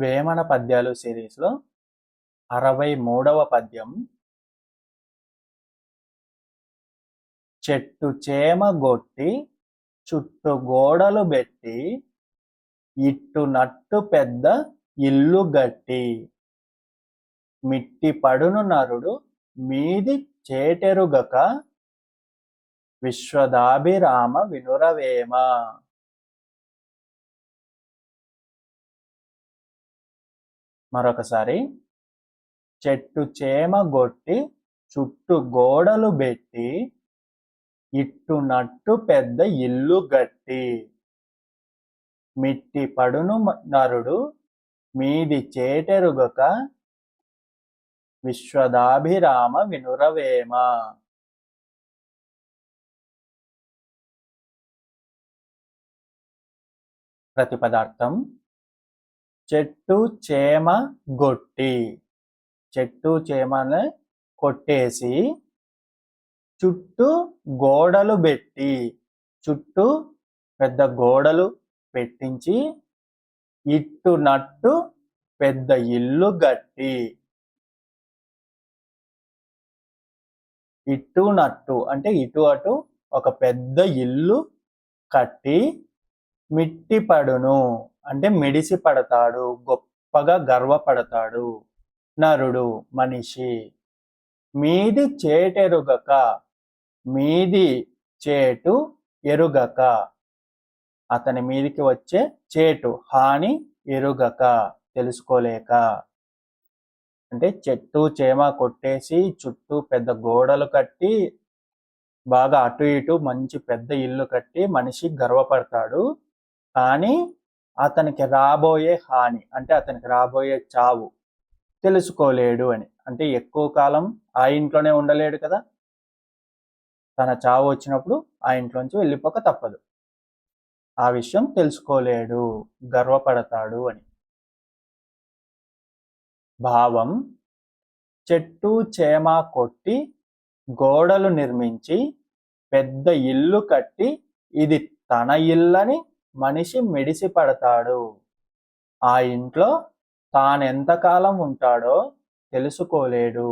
వేమన పద్యాలు సిరీస్లో 63వ పద్యం. చెట్టు చేమ గొట్టి చుట్టు గోడలు బెట్టి ఇట్టు నట్టు పెద్ద ఇల్లు గట్టి మిట్టి పడును నరుడు మీది చేటెరుగక విశ్వదాభిరామ వినురవేమ. మరొకసారి. చెట్టు చేమ గొట్టి చుట్టు గోడలు బెట్టి ఇట్టు నట్టు పెద్ద ఇల్లు గట్టి మిట్టి పడును నరుడు మీది చేటెరుగక విశ్వదాభిరామ వినురవేమ. ప్రతిపదార్థం. చెట్టు చేమ గొట్టి, చెట్టు చేమని కొట్టేసి చుట్టూ గోడలు పెట్టి, చుట్టూ పెద్ద గోడలు పెట్టించి ఇట్టు నట్టు పెద్ద ఇల్లు గట్టి. ఇటు నట్టు అంటే ఇటు అటు ఒక పెద్ద ఇల్లు కట్టి మిట్టి పడును అంటే మిడిసి పడతాడు, గొప్పగా గర్వపడతాడు. నరుడు మనిషి. మీది చేటెరుగక, మీది చేటు ఎరుగక అతని మీదికి వచ్చే చేటు హాని ఎరుగక తెలుసుకోలేక. అంటే చెట్టు చేమ కొట్టేసి చుట్టూ పెద్ద గోడలు కట్టి బాగా అటు ఇటు మంచి పెద్ద ఇల్లు కట్టి మనిషి గర్వపడతాడు. కానీ అతనికి రాబోయే హాని అంటే అతనికి రాబోయే చావు తెలుసుకోలేడు అని. అంటే ఎక్కువ కాలం ఆ ఇంట్లోనే ఉండలేడు కదా, తన చావు వచ్చినప్పుడు ఆ ఇంట్లోంచి వెళ్ళిపోక తప్పదు. ఆ విషయం తెలుసుకోలేడు, గర్వపడతాడు అని. భావం. చెట్టు చేమ కొట్టి గోడలు నిర్మించి పెద్ద ఇల్లు కట్టి ఇది తన ఇల్లని మనిషి మెడిసి పడతాడు. ఆ ఇంట్లో తానెంతకాలం ఉంటాడో తెలుసుకోలేడు.